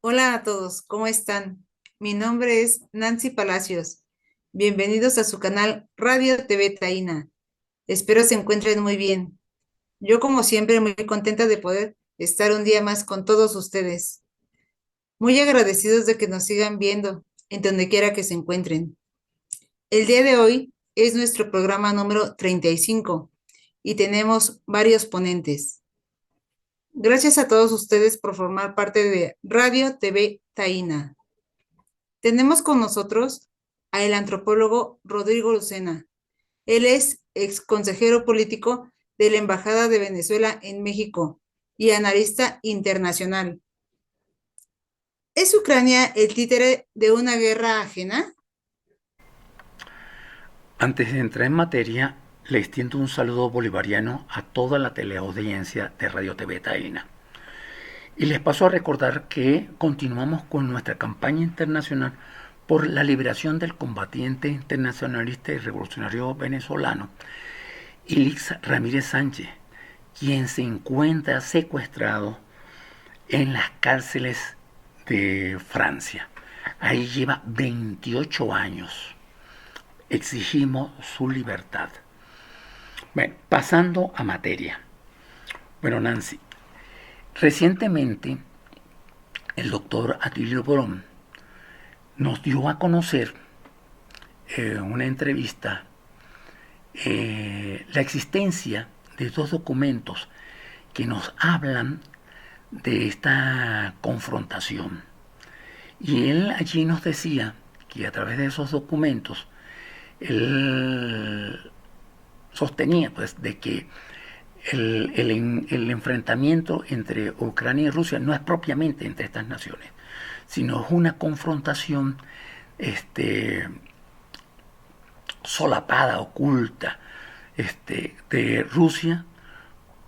Hola a todos, ¿cómo están? Mi nombre es Nancy Palacios. Bienvenidos a su canal Radio TV Taína. Espero se encuentren muy bien. Yo, como siempre, muy contenta de poder estar un día más con todos ustedes. Muy agradecidos de que nos sigan viendo en donde quiera que se encuentren. El día de hoy es nuestro programa número 35 y tenemos varios ponentes. Gracias a todos ustedes por formar parte de Radio TV Taína. Tenemos con nosotros al antropólogo Rodrigo Lucena. Él es ex consejero político de la Embajada de Venezuela en México y analista internacional. ¿Es Ucrania el títere de una guerra ajena? Antes de entrar en materia, le extiendo un saludo bolivariano a toda la teleaudiencia de Radio TV Taína. Y les paso a recordar que continuamos con nuestra campaña internacional por la liberación del combatiente internacionalista y revolucionario venezolano, Ilix Ramírez Sánchez, quien se encuentra secuestrado en las cárceles de Francia. Ahí lleva 28 años. Exigimos su libertad. Bueno, pasando a materia. Bueno, Nancy, recientemente el doctor Atilio Borón nos dio a conocer una entrevista la existencia de dos documentos que nos hablan de esta confrontación. Y él allí nos decía que a través de esos documentos él sostenía pues de que el enfrentamiento entre Ucrania y Rusia no es propiamente entre estas naciones, sino es una confrontación este, solapada, oculta, de Rusia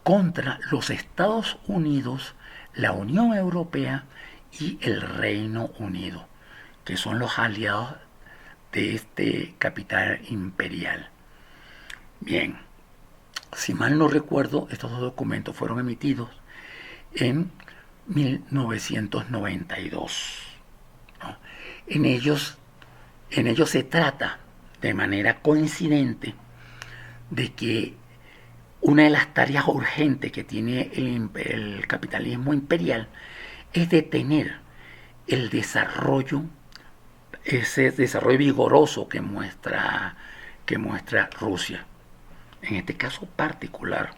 contra los Estados Unidos, la Unión Europea y el Reino Unido, que son los aliados de este capital imperial. Bien, si mal no recuerdo, estos dos documentos fueron emitidos en 1992. ¿No? En, ellos, en ellos se trata de manera coincidente de que una de las tareas urgentes que tiene el capitalismo imperial es detener el desarrollo, ese desarrollo vigoroso que muestra Rusia. En este caso particular,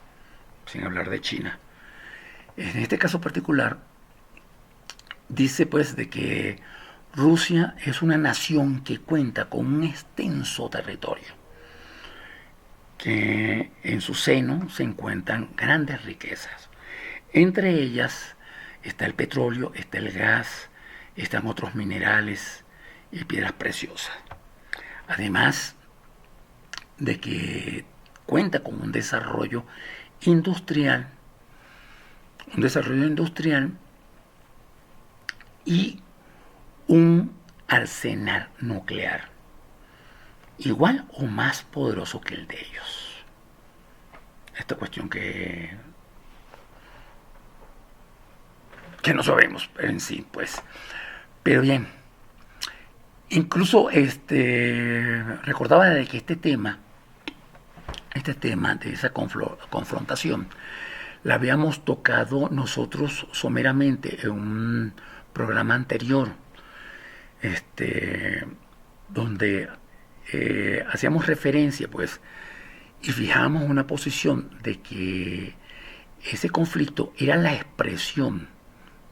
sin hablar de China. En este caso particular, dice pues de que Rusia es una nación que cuenta con un extenso territorio, que en su seno se encuentran grandes riquezas. Entre ellas está el petróleo, está el gas, están otros minerales y piedras preciosas. Además de que cuenta con un desarrollo industrial y un arsenal nuclear, igual o más poderoso que el de ellos. Esta cuestión que no sabemos en sí, pues. Pero bien, incluso recordaba de que este tema de esa confrontación, la habíamos tocado nosotros someramente en un programa anterior, este, donde hacíamos referencia, pues, y fijamos una posición de que ese conflicto era la expresión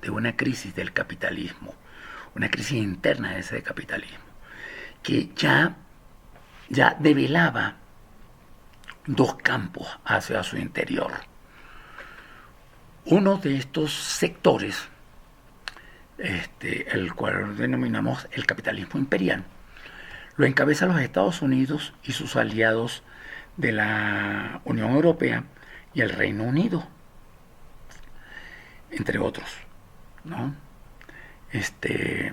de una crisis del capitalismo, una crisis interna de ese capitalismo, que ya develaba dos campos hacia su interior. Uno de estos sectores, el cual denominamos el capitalismo imperial, lo encabezan los Estados Unidos y sus aliados de la Unión Europea y el Reino Unido, entre otros, ¿no? Este,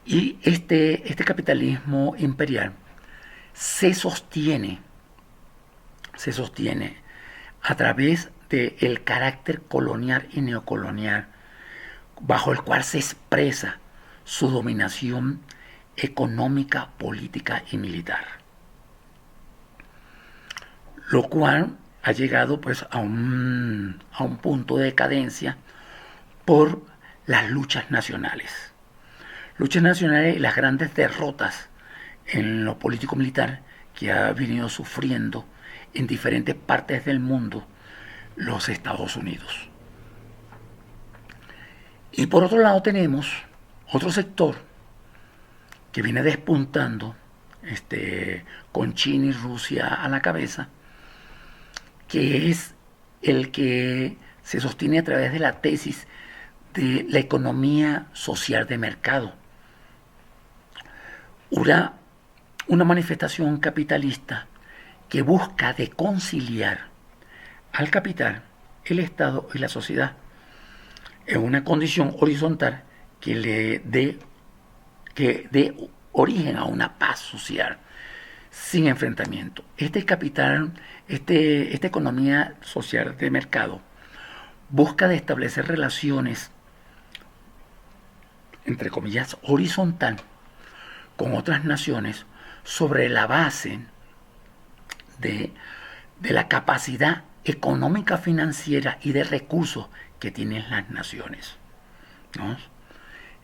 este capitalismo imperial se sostiene, se sostiene a través del carácter colonial y neocolonial bajo el cual se expresa su dominación económica, política y militar, lo cual ha llegado pues a un punto de decadencia por las luchas nacionales y las grandes derrotas en lo político militar que ha venido sufriendo en diferentes partes del mundo los Estados Unidos. Y por otro lado tenemos otro sector que viene despuntando, con China y Rusia a la cabeza, que es el que se sostiene a través de la tesis de la economía social de mercado, una, una manifestación capitalista que busca de conciliar al capital, el Estado y la sociedad en una condición horizontal que dé origen a una paz social sin enfrentamiento. Este capital, esta economía social de mercado busca de establecer relaciones, entre comillas, horizontal con otras naciones sobre la base de, de la capacidad económica, financiera y de recursos que tienen las naciones, ¿no?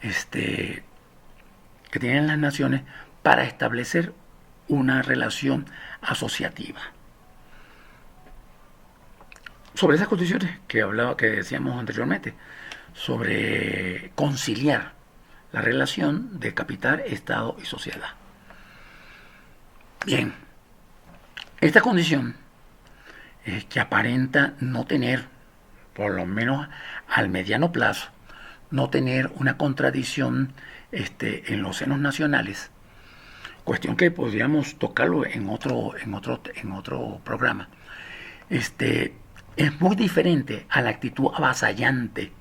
Que tienen las naciones para establecer una relación asociativa. Sobre esas condiciones que decíamos anteriormente, sobre conciliar la relación de capital, Estado y sociedad. Bien, esta condición que aparenta no tener, por lo menos al mediano plazo, no tener una contradicción en los senos nacionales, cuestión que podríamos tocarlo en otro programa. Es muy diferente a la actitud avasallante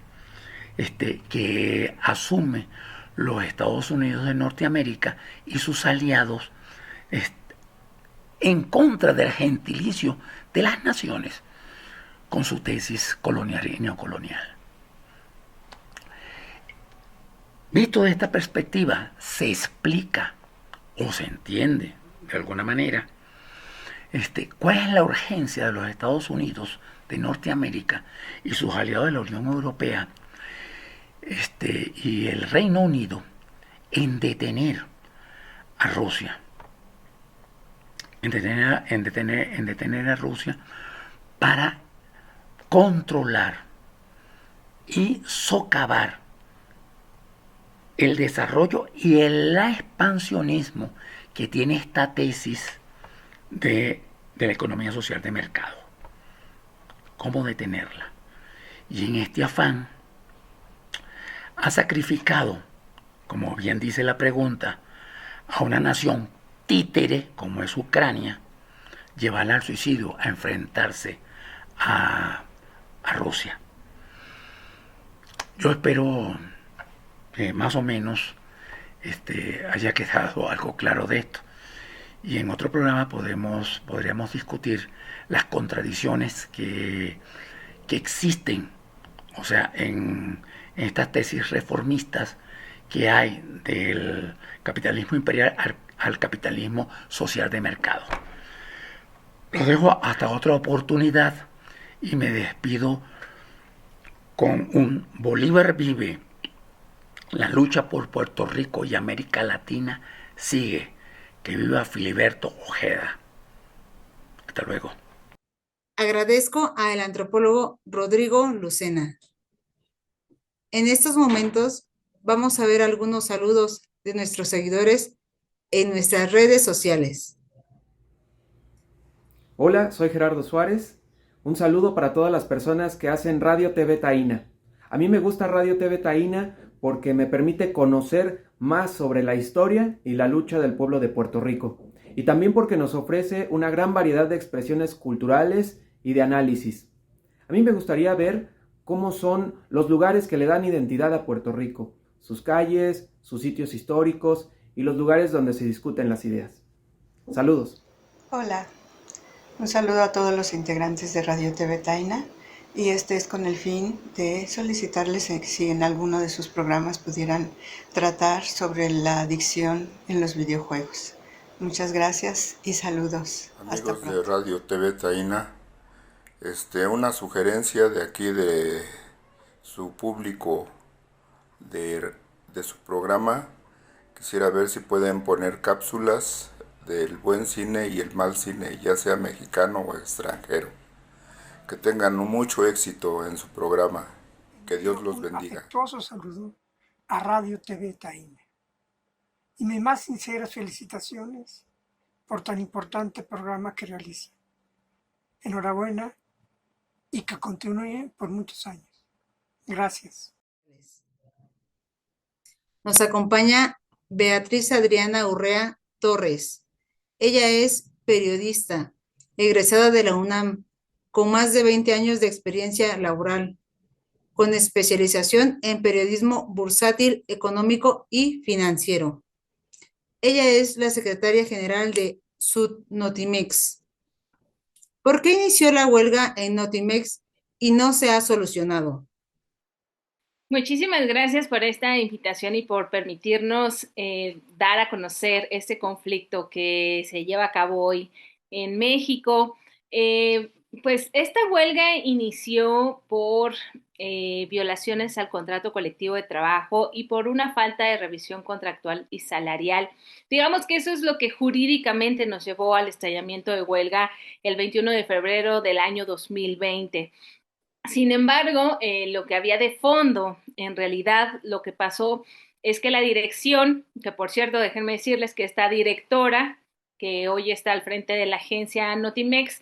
que asume los Estados Unidos de Norteamérica y sus aliados en contra del gentilicio de las naciones con su tesis colonial y neocolonial. Visto de esta perspectiva, se explica o se entiende de alguna manera cuál es la urgencia de los Estados Unidos de Norteamérica y sus aliados de la Unión Europea y el Reino Unido en detener a Rusia, en detener a Rusia para controlar y socavar el desarrollo y el expansionismo que tiene esta tesis de la economía social de mercado. ¿Cómo detenerla? Y en este afán ha sacrificado, como bien dice la pregunta, a una nación títere como es Ucrania, llevarla al suicidio, a enfrentarse a Rusia. Yo espero que más o menos haya quedado algo claro de esto. Y en otro programa podríamos discutir las contradicciones que existen, o sea, en estas tesis reformistas que hay del capitalismo imperial al capitalismo social de mercado. Los dejo hasta otra oportunidad y me despido con un Bolívar vive. La lucha por Puerto Rico y América Latina sigue. Que viva Filiberto Ojeda. Hasta luego. Agradezco al antropólogo Rodrigo Lucena. En estos momentos vamos a ver algunos saludos de nuestros seguidores en nuestras redes sociales. Hola, soy Gerardo Suárez. Un saludo para todas las personas que hacen Radio TV Taína. A mí me gusta Radio TV Taína porque me permite conocer más sobre la historia y la lucha del pueblo de Puerto Rico. Y también porque nos ofrece una gran variedad de expresiones culturales y de análisis. A mí me gustaría ver cómo son los lugares que le dan identidad a Puerto Rico, sus calles, sus sitios históricos y los lugares donde se discuten las ideas. Saludos. Hola, un saludo a todos los integrantes de Radio TV Taina. y este es con el fin de solicitarles si en alguno de sus programas pudieran tratar sobre la adicción en los videojuegos. Muchas gracias y saludos. Hasta Amigos de pronto. Radio TV Taína, una sugerencia de aquí de su público de, de su programa. Quisiera ver si pueden poner cápsulas del buen cine y el mal cine, ya sea mexicano o extranjero. Que tengan mucho éxito en su programa. Que Dios Envío los un bendiga. afectuoso saludo a Radio TV Taína y mis más sinceras felicitaciones por tan importante programa que realiza. Enhorabuena y que continúe por muchos años. Gracias. Nos acompaña Beatriz Adriana Urrea Torres. Ella es periodista, egresada de la UNAM, con más de 20 años de experiencia laboral, con especialización en periodismo bursátil, económico y financiero. Ella es la secretaria general de Notimex. ¿Por qué inició la huelga en Notimex y no se ha solucionado? Muchísimas gracias por esta invitación y por permitirnos dar a conocer este conflicto que se lleva a cabo hoy en México. Eh, pues esta huelga inició por violaciones al contrato colectivo de trabajo y por una falta de revisión contractual y salarial. Digamos que eso es lo que jurídicamente nos llevó al estallamiento de huelga el 21 de febrero del año 2020. Sin embargo, lo que había de fondo, en realidad, lo que pasó es que la dirección, que por cierto, déjenme decirles que esta directora, que hoy está al frente de la agencia Notimex,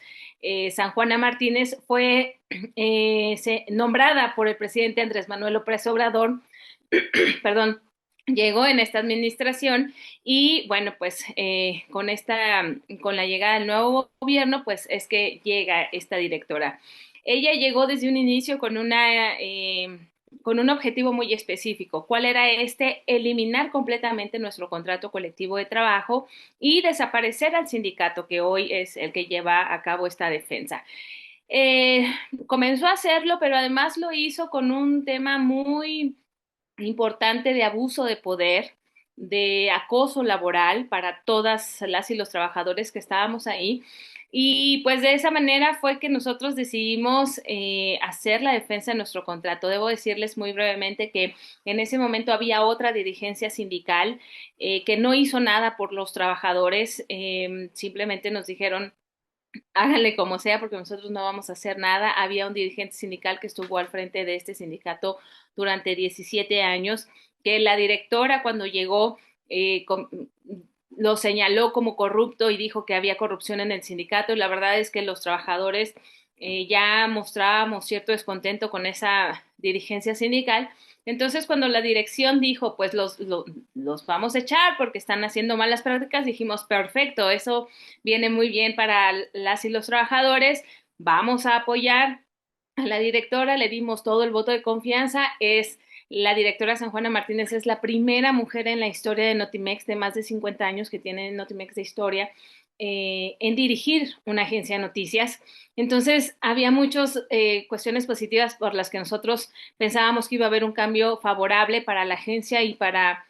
San Juana Martínez, fue nombrada por el presidente Andrés Manuel López Obrador, perdón, llegó en esta administración y bueno, pues con la llegada del nuevo gobierno, pues es que llega esta directora. Ella llegó desde un inicio con un objetivo muy específico. ¿Cuál era este? Eliminar completamente nuestro contrato colectivo de trabajo y desaparecer al sindicato que hoy es el que lleva a cabo esta defensa. Eh, Comenzó a hacerlo, pero además lo hizo con un tema muy importante de abuso de poder, de acoso laboral para todas las y los trabajadores que estábamos ahí. Y pues de esa manera fue que nosotros decidimos hacer la defensa de nuestro contrato. Debo decirles muy brevemente que en ese momento había otra dirigencia sindical que no hizo nada por los trabajadores, simplemente nos dijeron háganle como sea porque nosotros no vamos a hacer nada. Había un dirigente sindical que estuvo al frente de este sindicato durante 17 años, que la directora cuando llegó lo señaló como corrupto y dijo que había corrupción en el sindicato y la verdad es que los trabajadores ya mostrábamos cierto descontento con esa dirigencia sindical. Entonces, cuando la dirección dijo, pues los vamos a echar porque están haciendo malas prácticas, dijimos, perfecto, eso viene muy bien para las y los trabajadores, vamos a apoyar a la directora, le dimos todo el voto de confianza, es la directora San Juana Martínez, es la primera mujer en la historia de Notimex de más de 50 años que tiene Notimex de historia en dirigir una agencia de noticias. Entonces, había muchas cuestiones positivas por las que nosotros pensábamos que iba a haber un cambio favorable para la agencia y para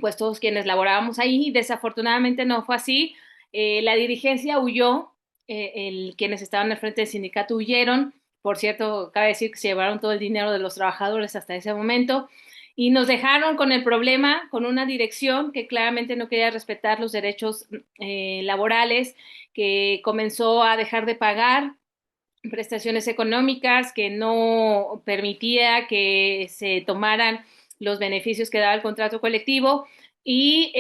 pues todos quienes laborábamos ahí. Desafortunadamente no fue así. La dirigencia huyó, quienes estaban al frente del sindicato huyeron. Por cierto, cabe decir que se llevaron todo el dinero de los trabajadores hasta ese momento y nos dejaron con el problema, con una dirección que claramente no quería respetar los derechos laborales, que comenzó a dejar de pagar prestaciones económicas, que no permitía que se tomaran los beneficios que daba el contrato colectivo y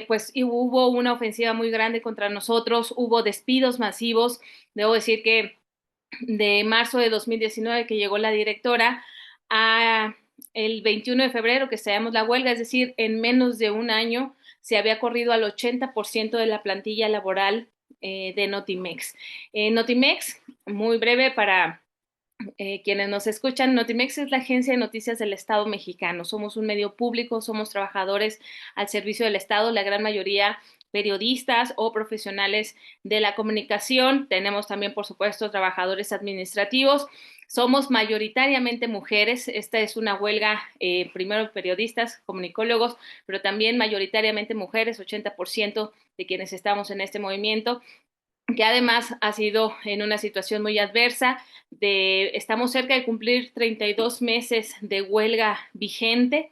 pues hubo una ofensiva muy grande contra nosotros, hubo despidos masivos. Debo decir que de marzo de 2019 que llegó la directora a el 21 de febrero que estallamos la huelga, es decir, en menos de un año se había corrido al 80% de la plantilla laboral de Notimex. Notimex, muy breve para quienes nos escuchan, Notimex es la agencia de noticias del Estado mexicano. Somos un medio público, somos trabajadores al servicio del Estado, la gran mayoría periodistas o profesionales de la comunicación. Tenemos también, por supuesto, trabajadores administrativos. Somos mayoritariamente mujeres. Esta es una huelga, primero periodistas, comunicólogos, pero también mayoritariamente mujeres, 80% de quienes estamos en este movimiento, que además ha sido en una situación muy adversa. Estamos cerca de cumplir 32 meses de huelga vigente.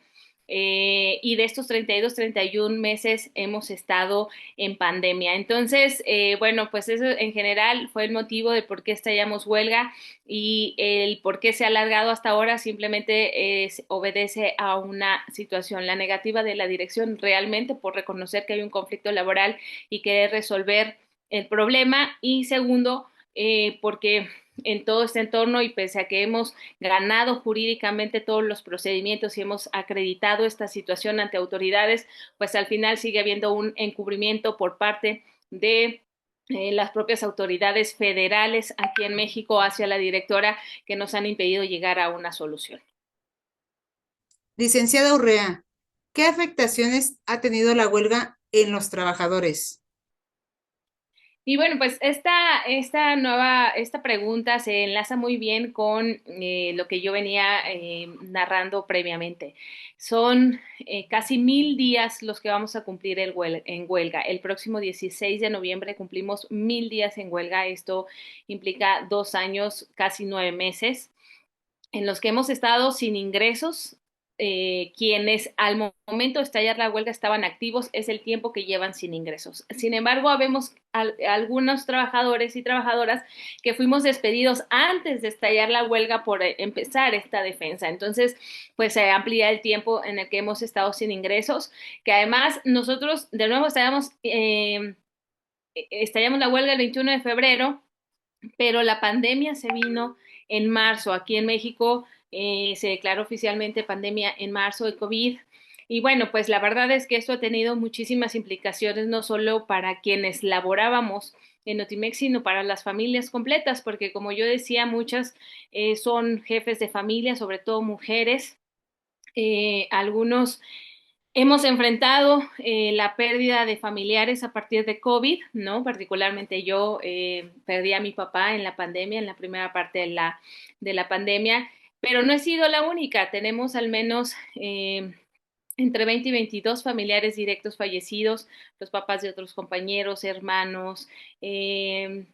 Y de estos 32, 31 meses hemos estado en pandemia. Entonces, bueno, pues eso en general fue el motivo de por qué estallamos huelga, y el por qué se ha alargado hasta ahora simplemente obedece a una situación, la negativa de la dirección realmente por reconocer que hay un conflicto laboral y querer resolver el problema, y segundo, porque en todo este entorno, y pese a que hemos ganado jurídicamente todos los procedimientos y hemos acreditado esta situación ante autoridades, pues al final sigue habiendo un encubrimiento por parte de las propias autoridades federales aquí en México hacia la directora, que nos han impedido llegar a una solución. Licenciada Urrea, ¿qué afectaciones ha tenido la huelga en los trabajadores? Y bueno, pues esta pregunta se enlaza muy bien con lo que yo venía narrando previamente. Son casi 1000 días los que vamos a cumplir en huelga. El próximo 16 de noviembre cumplimos 1000 días en huelga. Esto implica 2 años, casi 9 meses, en los que hemos estado sin ingresos. Quienes al momento de estallar la huelga estaban activos, es el tiempo que llevan sin ingresos. Sin embargo, habemos algunos trabajadores y trabajadoras que fuimos despedidos antes de estallar la huelga por empezar esta defensa. Entonces, pues se amplía el tiempo en el que hemos estado sin ingresos, que además nosotros de nuevo estallamos la huelga el 21 de febrero, pero la pandemia se vino en marzo. Aquí en México se declaró oficialmente pandemia en marzo de COVID. Y bueno, pues la verdad es que esto ha tenido muchísimas implicaciones, no solo para quienes laborábamos en Notimex, sino para las familias completas, porque como yo decía, muchas son jefes de familia, sobre todo mujeres. Algunos hemos enfrentado la pérdida de familiares a partir de COVID, ¿no? Particularmente yo perdí a mi papá en la pandemia, en la primera parte de la pandemia, pero no he sido la única. Tenemos al menos entre 20 y 22 familiares directos fallecidos, los papás de otros compañeros, hermanos, en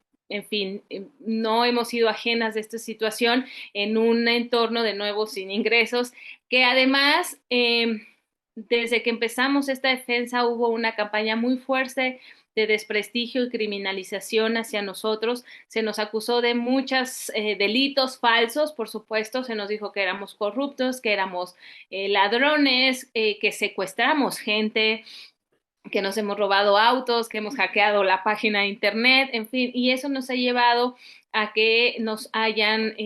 fin, no hemos sido ajenas de esta situación en un entorno de nuevo sin ingresos, que además, desde que empezamos esta defensa hubo una campaña muy fuerte de desprestigio y criminalización hacia nosotros. Se nos acusó de muchos delitos falsos, por supuesto. Se nos dijo que éramos corruptos, que éramos ladrones, que secuestramos gente, que nos hemos robado autos, que hemos hackeado la página de internet, en fin, y eso nos ha llevado a que nos hayan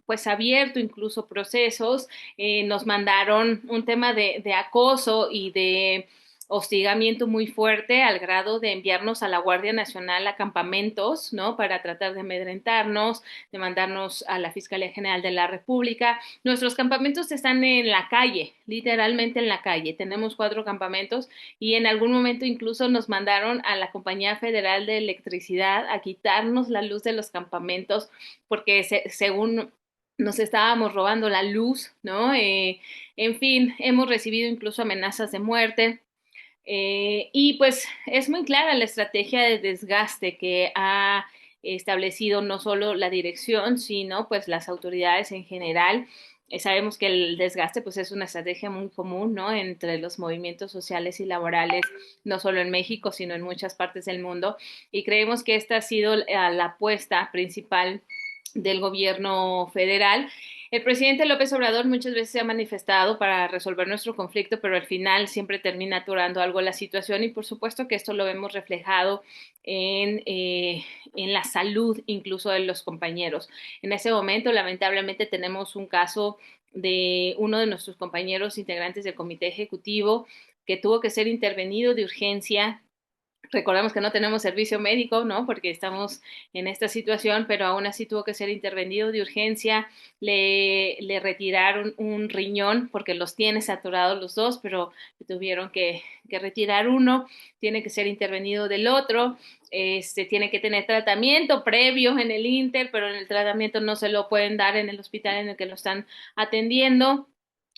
pues abierto incluso procesos. Nos mandaron un tema de acoso y de hostigamiento muy fuerte, al grado de enviarnos a la Guardia Nacional a campamentos, ¿no? Para tratar de amedrentarnos, de mandarnos a la Fiscalía General de la República. Nuestros campamentos están en la calle, literalmente en la calle. Tenemos 4 campamentos, y en algún momento incluso nos mandaron a la Compañía Federal de Electricidad a quitarnos la luz de los campamentos, porque según nos estábamos robando la luz, ¿no? En fin, hemos recibido incluso amenazas de muerte. Y pues es muy clara la estrategia de desgaste que ha establecido no solo la dirección, sino pues las autoridades en general. Sabemos que el desgaste pues es una estrategia muy común, ¿no? Entre los movimientos sociales y laborales, no solo en México, sino en muchas partes del mundo. Y creemos que esta ha sido la apuesta principal del gobierno federal. El presidente López Obrador muchas veces se ha manifestado para resolver nuestro conflicto, pero al final siempre termina aturando algo la situación, y por supuesto que esto lo vemos reflejado en la salud incluso de los compañeros. En ese momento, lamentablemente, tenemos un caso de uno de nuestros compañeros integrantes del comité ejecutivo que tuvo que ser intervenido de urgencia Recordemos que no tenemos servicio médico, ¿no? Porque estamos en esta situación, pero aún así tuvo que ser intervenido de urgencia. Le retiraron un riñón porque los tiene saturados los dos, pero le tuvieron que retirar uno. Tiene que ser intervenido del otro. Tiene que tener tratamiento previo en el Inter, pero en el tratamiento no se lo pueden dar en el hospital en el que lo están atendiendo.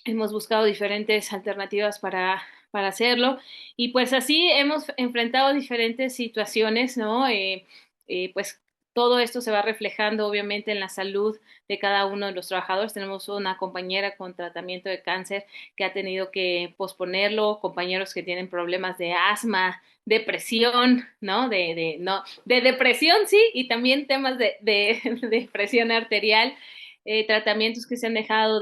Hemos buscado diferentes alternativas para hacerlo y pues así hemos enfrentado diferentes situaciones, ¿no? Pues todo esto se va reflejando obviamente en la salud de cada uno de los trabajadores. Tenemos una compañera con tratamiento de cáncer que ha tenido que posponerlo, compañeros que tienen problemas de asma, depresión, ¿no? No, de depresión sí, y también temas de presión arterial, tratamientos que se han dejado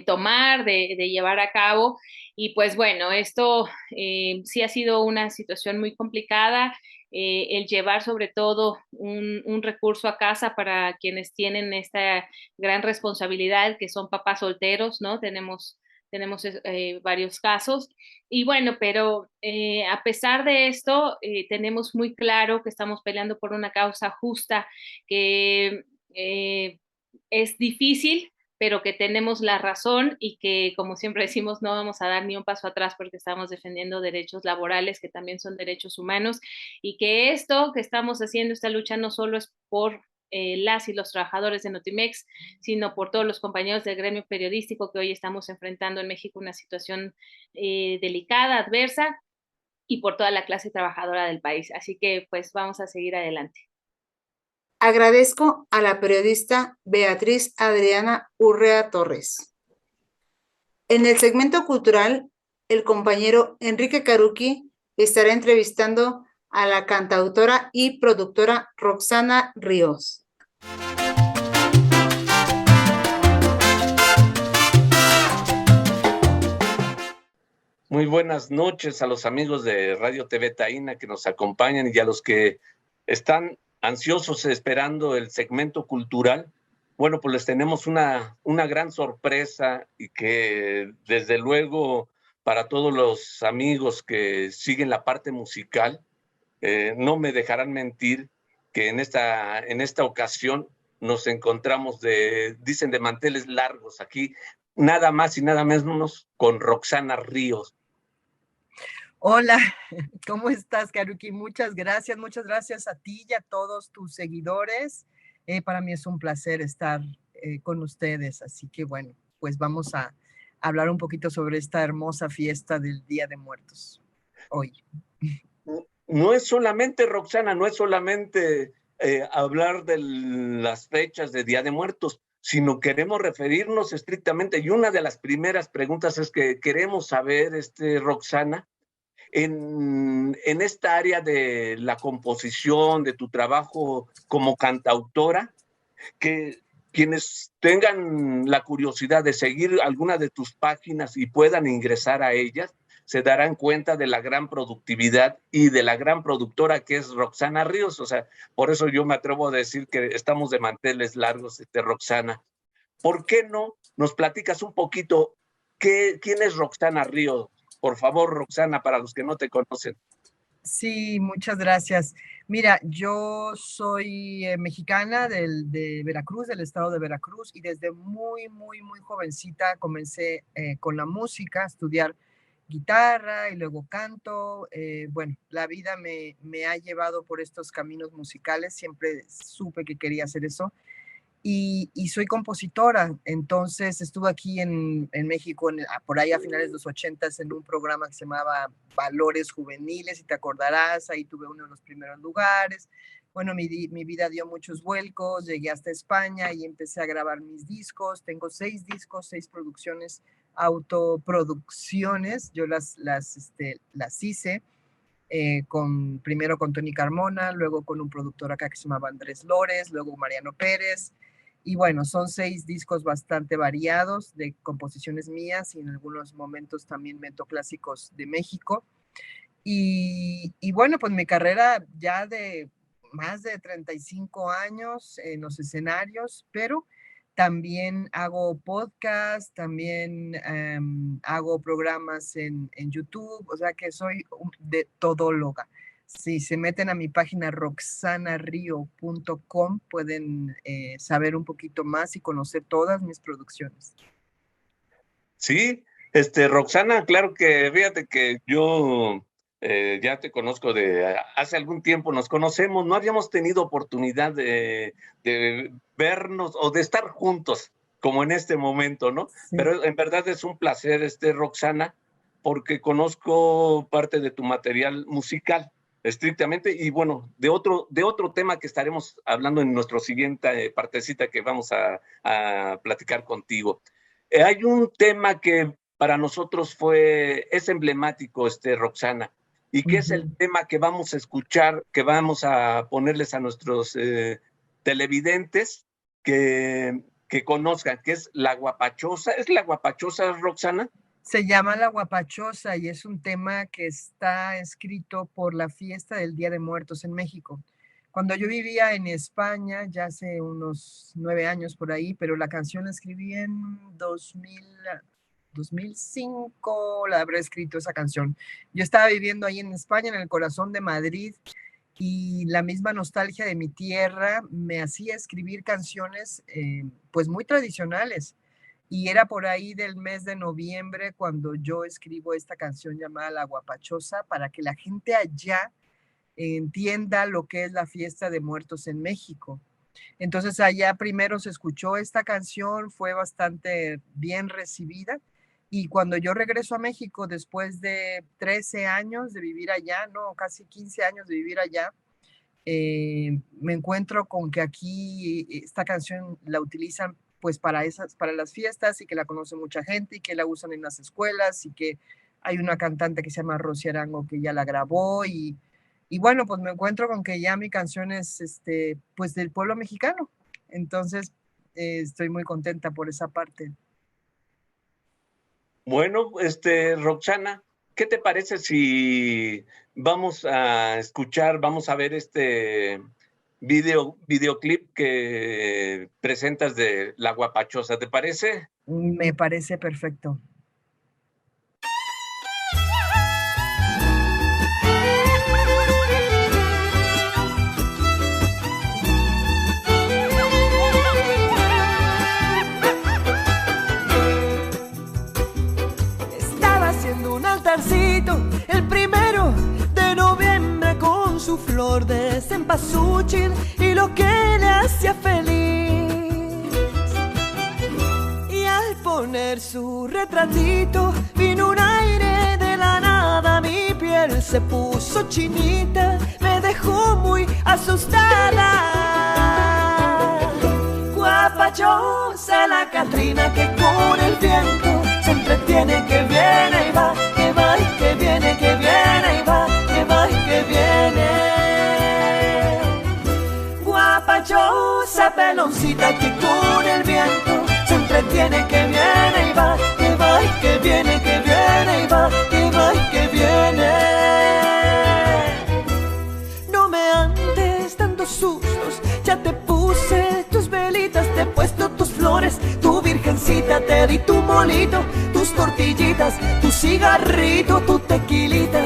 tomar, de llevar a cabo. Y pues bueno, esto sí ha sido una situación muy complicada, el llevar sobre todo un recurso a casa para quienes tienen esta gran responsabilidad, que son papás solteros, ¿no? Tenemos varios casos. Y bueno, pero a pesar de esto, tenemos muy claro que estamos peleando por una causa justa, que es difícil, pero que tenemos la razón y que, como siempre decimos, no vamos a dar ni un paso atrás porque estamos defendiendo derechos laborales, que también son derechos humanos, y que esto que estamos haciendo, esta lucha, no solo es por las y los trabajadores de Notimex, sino por todos los compañeros del gremio periodístico que hoy estamos enfrentando en México una situación delicada, adversa, y por toda la clase trabajadora del país. Así que, pues, vamos a seguir adelante. Agradezco a la periodista Beatriz Adriana Urrea Torres. En el segmento cultural, el compañero Enrique Caruqui estará entrevistando a la cantautora y productora Roxana Ríos. Muy buenas noches a los amigos de Radio TV Taína que nos acompañan y a los que están ansiosos esperando el segmento cultural. Bueno, pues les tenemos una gran sorpresa y que desde luego para todos los amigos que siguen la parte musical, no me dejarán mentir que en esta ocasión nos encontramos dicen de manteles largos aquí, nada más y nada menos con Roxana Ríos. Hola, ¿cómo estás, Caruqui? Muchas gracias a ti y a todos tus seguidores. Para mí es un placer estar con ustedes, así que bueno, pues vamos a hablar un poquito sobre esta hermosa fiesta del Día de Muertos hoy. No es solamente, Roxana, no es solamente hablar de las fechas de Día de Muertos, sino queremos referirnos estrictamente, y una de las primeras preguntas es que queremos saber, Roxana, en esta área de la composición, de tu trabajo como cantautora, que quienes tengan la curiosidad de seguir alguna de tus páginas y puedan ingresar a ellas, se darán cuenta de la gran productividad y de la gran productora que es Roxana Ríos. O sea, por eso yo me atrevo a decir que estamos de manteles largos, Roxana. ¿Por qué no nos platicas un poquito quién es Roxana Ríos? Por favor, Roxana, para los que no te conocen. Sí, muchas gracias. Mira, yo soy mexicana de Veracruz, del estado de Veracruz, y desde muy jovencita comencé con la música, a estudiar guitarra y luego canto. Bueno, la vida me ha llevado por estos caminos musicales, siempre supe que quería hacer eso. Y soy compositora, entonces estuve aquí en México por ahí a finales de los 80s en un programa que se llamaba Valores Juveniles, y te acordarás, ahí tuve uno de los primeros lugares. Bueno, mi vida dio muchos vuelcos, llegué hasta España y empecé a grabar mis discos. Tengo 6 discos, 6 producciones, autoproducciones, yo las hice. Primero con Tony Carmona, luego con un productor acá que se llamaba Andrés Lores, luego Mariano Pérez. Y bueno, son 6 discos bastante variados de composiciones mías, y en algunos momentos también meto clásicos de México. Y bueno, pues mi carrera ya de más de 35 años en los escenarios, pero También hago podcast, también hago programas en YouTube, o sea que soy de todóloga. Si se meten a mi página roxanario.com pueden saber un poquito más y conocer todas mis producciones. Sí, Roxana, claro que fíjate que yo ya te conozco de hace algún tiempo, nos conocemos, no habíamos tenido oportunidad de vernos o de estar juntos como en este momento, ¿no? Sí. Pero en verdad es un placer, Roxana, porque conozco parte de tu material musical, estrictamente, y bueno, de otro tema que estaremos hablando en nuestra siguiente partecita que vamos a platicar contigo. Hay un tema que para nosotros es emblemático, Roxana, y que es el tema que vamos a escuchar, que vamos a ponerles a nuestros televidentes que conozcan, que es La Guapachosa. ¿Es La Guapachosa, Roxana? Se llama La Guapachosa y es un tema que está escrito por la fiesta del Día de Muertos en México. Cuando yo vivía en España, ya hace unos 9 años por ahí, pero la canción la escribí en 2005, la habré escrito esa canción. Yo estaba viviendo ahí en España, en el corazón de Madrid, y la misma nostalgia de mi tierra me hacía escribir canciones pues muy tradicionales. Y era por ahí del mes de noviembre cuando yo escribo esta canción llamada La Guapachosa para que la gente allá entienda lo que es la fiesta de muertos en México. Entonces allá primero se escuchó esta canción, fue bastante bien recibida. Y cuando yo regreso a México después de 13 años de vivir allá, no, casi 15 años de vivir allá, me encuentro con que aquí esta canción la utilizan pues para las fiestas y que la conoce mucha gente y que la usan en las escuelas y que hay una cantante que se llama Rosy Arango que ya la grabó y bueno, pues me encuentro con que ya mi canción es pues del pueblo mexicano. Entonces estoy muy contenta por esa parte. Bueno, Roxana, ¿qué te parece si vamos a escuchar, vamos a ver este videoclip que presentas de La Guapachosa? ¿Te parece? Me parece perfecto. El 1 de noviembre con su flor de cempasúchil y lo que le hacía feliz. Y al poner su retratito vino un aire de la nada, mi piel se puso chinita, me dejó muy asustada. Guapachosa la Catrina que con el viento se entretiene, que viene y va, que va y que viene, que viene y va, que va y que viene. Guapachosa peloncita que con el viento se entretiene, que viene y va, que va y que viene, que viene y va, que va y que viene. No me andes dando sustos, ya te puse tus velitas, te he puesto tus flores, tu virgencita, te di tu molito, tus tortillitas, tu cigarrito, tu tequilita.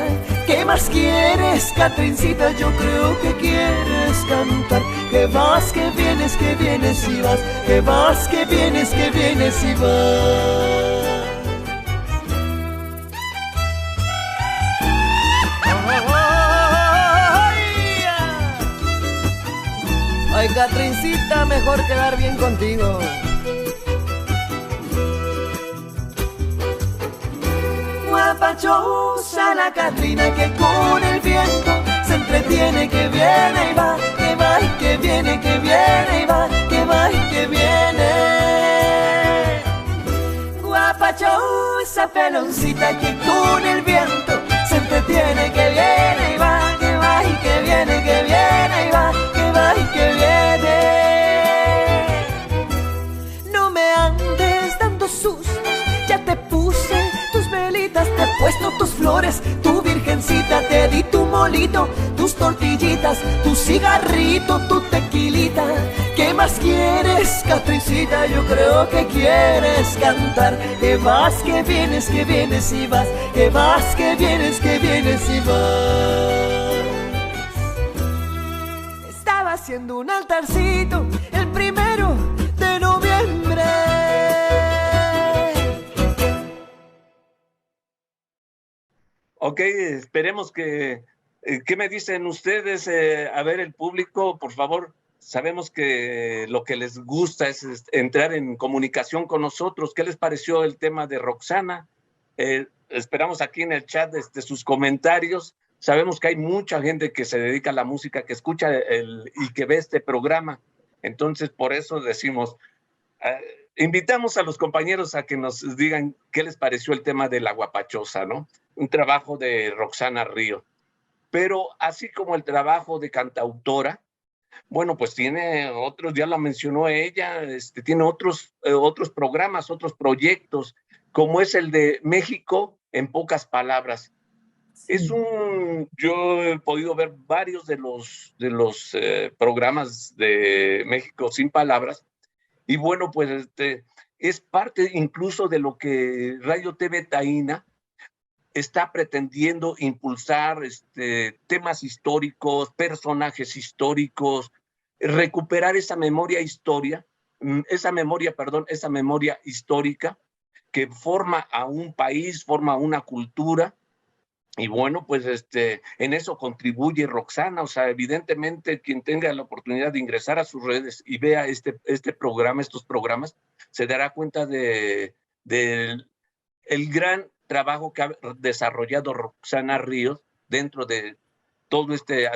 ¿Qué más quieres, Catrincita? Yo creo que quieres cantar. Que vas, que vienes y vas. Que vas, que vienes y vas. Ay, Catrincita, mejor quedar bien contigo. Guapachosa la Catrina que con el viento se entretiene, que viene y va, que va y que viene, que viene y va, que va y que viene. Guapachosa peloncita que con el viento se entretiene, que viene y va, que va y que viene, que viene y va, que va y que viene. No me andes dando sustos, ya te puse tus velitas, te he puesto tus flores, tu virgencita, te di tu molito, tus tortillitas, tu cigarrito, tu tequilita. ¿Qué más quieres, Catricita? Yo creo que quieres cantar. Que vas, que vienes y vas. Que vas, que vienes y vas. Estaba haciendo un altarcito el 1 de noviembre. Ok, esperemos que... ¿Qué me dicen ustedes? A ver, el público, por favor. Sabemos que lo que les gusta es entrar en comunicación con nosotros. ¿Qué les pareció el tema de Roxana? Esperamos aquí en el chat sus comentarios. Sabemos que hay mucha gente que se dedica a la música, que escucha y que ve este programa. Entonces, por eso decimos, invitamos a los compañeros a que nos digan qué les pareció el tema de La Guapachosa, ¿no? Un trabajo de Roxana Río. Pero así como el trabajo de cantautora, bueno, pues tiene otros, ya lo mencionó ella, tiene otros programas, otros proyectos, como es el de México en pocas palabras. Sí. Yo he podido ver varios de los programas de México sin palabras, y bueno, pues es parte incluso de lo que Radio TV Taína está pretendiendo impulsar temas históricos, personajes históricos, recuperar esa memoria histórica que forma a un país, forma una cultura. Y bueno, pues en eso contribuye Roxana. O sea, evidentemente quien tenga la oportunidad de ingresar a sus redes y vea estos programas, se dará cuenta del el gran trabajo que ha desarrollado Roxana Ríos dentro de todo este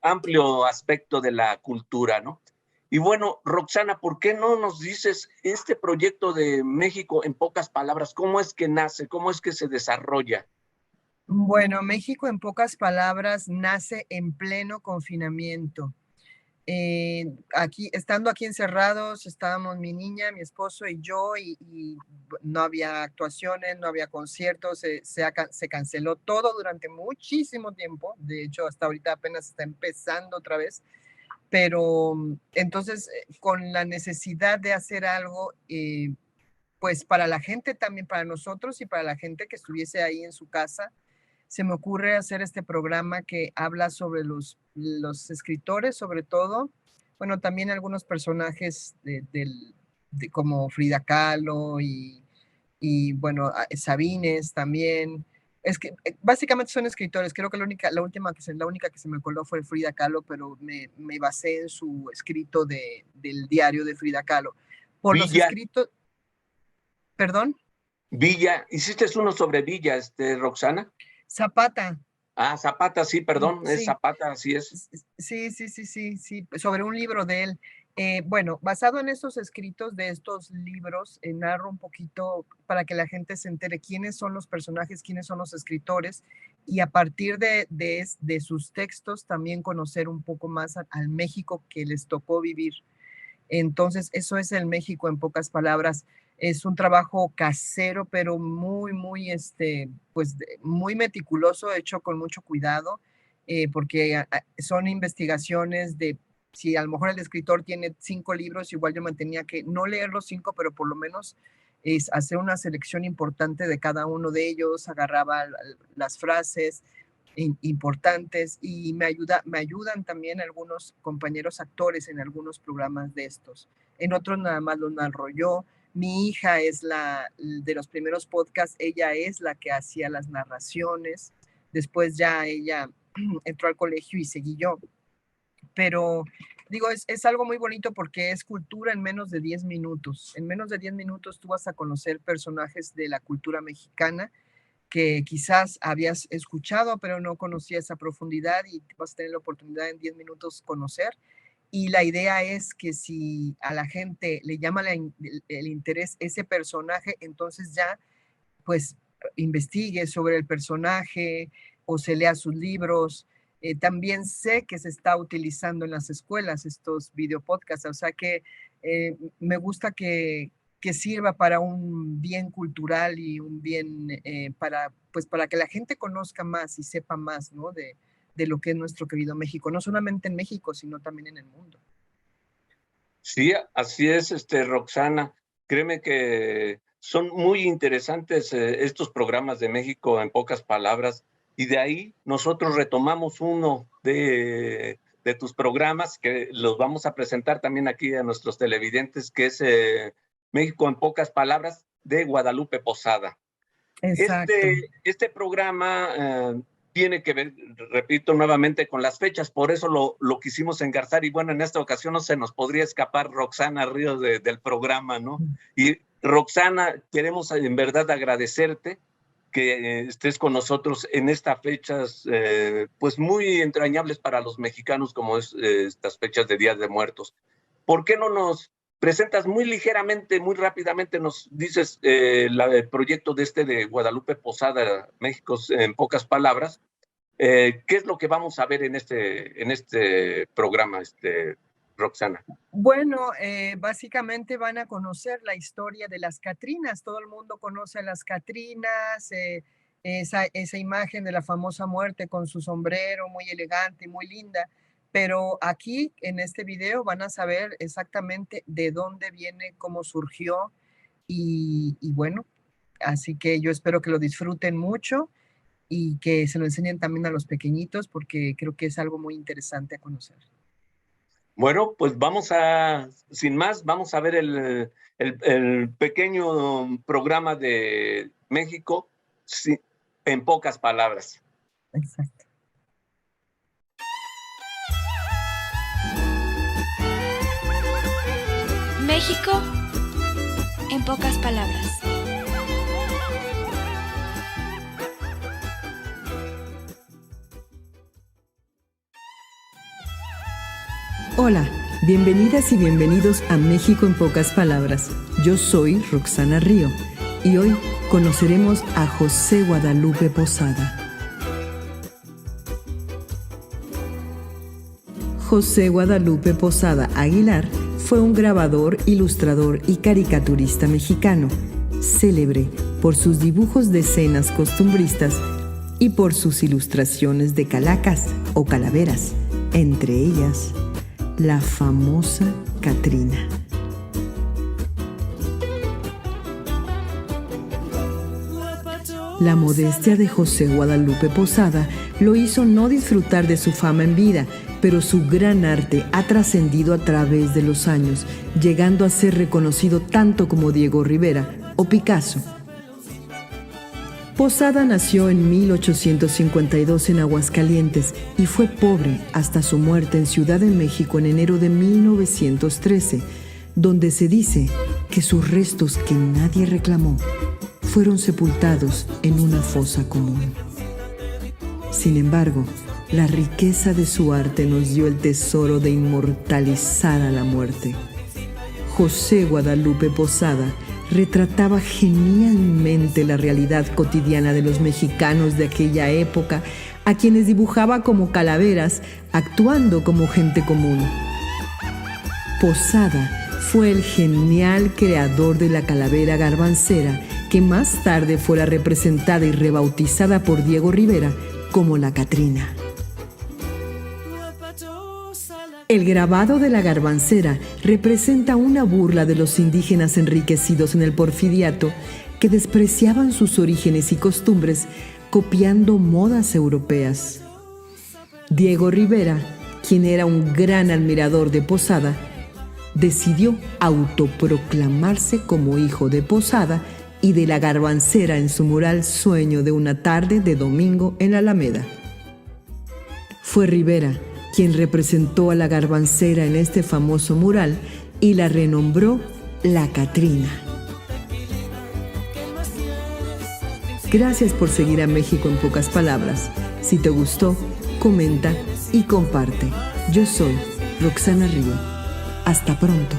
amplio aspecto de la cultura, ¿no? Y bueno, Roxana, ¿por qué no nos dices este proyecto de México en pocas palabras? ¿Cómo es que nace? ¿Cómo es que se desarrolla? Bueno, México en pocas palabras nace en pleno confinamiento. Estando aquí encerrados, estábamos mi niña, mi esposo y yo, y no había actuaciones, no había conciertos, se canceló todo durante muchísimo tiempo. De hecho, hasta ahorita apenas está empezando otra vez. Pero entonces, con la necesidad de hacer algo, pues para la gente también, para nosotros y para la gente que estuviese ahí en su casa, se me ocurre hacer este programa que habla sobre los escritores, sobre todo, bueno, también algunos personajes como Frida Kahlo y bueno, Sabines también. Es que básicamente son escritores. Creo que la única que se me coló fue Frida Kahlo, pero me basé en su escrito del diario de Frida Kahlo. Por los escritos... ¿Perdón? Villa, ¿hiciste uno sobre Villa, Roxana? Zapata. Ah, Zapata, sí, perdón, sí. Es Zapata, así es. Sí, sobre un libro de él. Bueno, basado en estos escritos de estos libros, narro un poquito para que la gente se entere quiénes son los personajes, quiénes son los escritores, y a partir de sus textos también conocer un poco más al México que les tocó vivir. Entonces, eso es el México en pocas palabras. Es un trabajo casero, pero muy, muy, pues, muy meticuloso, hecho con mucho cuidado, porque son investigaciones de, si a lo mejor el escritor tiene 5 libros, igual yo me tenía que no leer los 5, pero por lo menos es hacer una selección importante de cada uno de ellos, agarraba las frases importantes, y me ayudan también algunos compañeros actores en algunos programas de estos. En otros nada más los narro yo. Mi hija es de los primeros podcasts, ella es la que hacía las narraciones. Después ya ella entró al colegio y seguí yo. Pero digo, es algo muy bonito porque es cultura en menos de 10 minutos. En menos de 10 minutos tú vas a conocer personajes de la cultura mexicana que quizás habías escuchado, pero no conocías a profundidad, y vas a tener la oportunidad en 10 minutos conocer. Y la idea es que si a la gente le llama el interés ese personaje, entonces ya pues investigue sobre el personaje o se lea sus libros. También sé que se está utilizando en las escuelas estos videopodcasts, o sea que me gusta que sirva para un bien cultural y un bien para que la gente conozca más y sepa más, ¿no? de lo que es nuestro querido México, no solamente en México, sino también en el mundo. Sí, así es, Roxana. Créeme que son muy interesantes estos programas de México en pocas palabras, y de ahí nosotros retomamos uno de tus programas que los vamos a presentar también aquí a nuestros televidentes, que es México en pocas palabras, de Guadalupe Posada. Exacto. Este programa tiene que ver, repito nuevamente, con las fechas, por eso lo quisimos engarzar, y bueno, en esta ocasión no se nos podría escapar Roxana Ríos del programa, ¿no? Y Roxana, queremos en verdad agradecerte que estés con nosotros en estas fechas pues muy entrañables para los mexicanos, como es estas fechas de Día de Muertos. ¿Por qué no nos presentas muy ligeramente, muy rápidamente, nos dices el proyecto de Guadalupe Posada, México en pocas palabras? ¿Qué es lo que vamos a ver en este programa, Roxana? Bueno, básicamente van a conocer la historia de las Catrinas. Todo el mundo conoce a las Catrinas, esa imagen de la famosa muerte con su sombrero muy elegante, muy linda. Pero aquí en este video van a saber exactamente de dónde viene, cómo surgió y bueno, así que yo espero que lo disfruten mucho y que se lo enseñen también a los pequeñitos porque creo que es algo muy interesante a conocer. Bueno, pues sin más, vamos a ver el pequeño programa de México en pocas palabras. Exacto. México en pocas palabras. Hola, bienvenidas y bienvenidos a México en pocas palabras. Yo soy Roxana Río y hoy conoceremos a José Guadalupe Posada. José Guadalupe Posada Aguilar fue un grabador, ilustrador y caricaturista mexicano, célebre por sus dibujos de escenas costumbristas y por sus ilustraciones de calacas o calaveras, entre ellas la famosa Catrina. La modestia de José Guadalupe Posada lo hizo no disfrutar de su fama en vida, pero su gran arte ha trascendido a través de los años, llegando a ser reconocido tanto como Diego Rivera o Picasso. Posada nació en 1852 en Aguascalientes y fue pobre hasta su muerte en Ciudad de México en enero de 1913, donde se dice que sus restos, que nadie reclamó, fueron sepultados en una fosa común. Sin embargo, la riqueza de su arte nos dio el tesoro de inmortalizar a la muerte. José Guadalupe Posada retrataba genialmente la realidad cotidiana de los mexicanos de aquella época, a quienes dibujaba como calaveras, actuando como gente común. Posada fue el genial creador de la calavera garbancera, que más tarde fuera representada y rebautizada por Diego Rivera como la Catrina. El grabado de la garbancera representa una burla de los indígenas enriquecidos en el Porfiriato que despreciaban sus orígenes y costumbres copiando modas europeas. Diego Rivera, quien era un gran admirador de Posada, decidió autoproclamarse como hijo de Posada y de la garbancera en su mural Sueño de una tarde de domingo en la Alameda. Fue Rivera quien representó a la garbancera en este famoso mural y la renombró la Catrina. Gracias por seguir a México en pocas palabras. Si te gustó, comenta y comparte. Yo soy Roxana Río. Hasta pronto.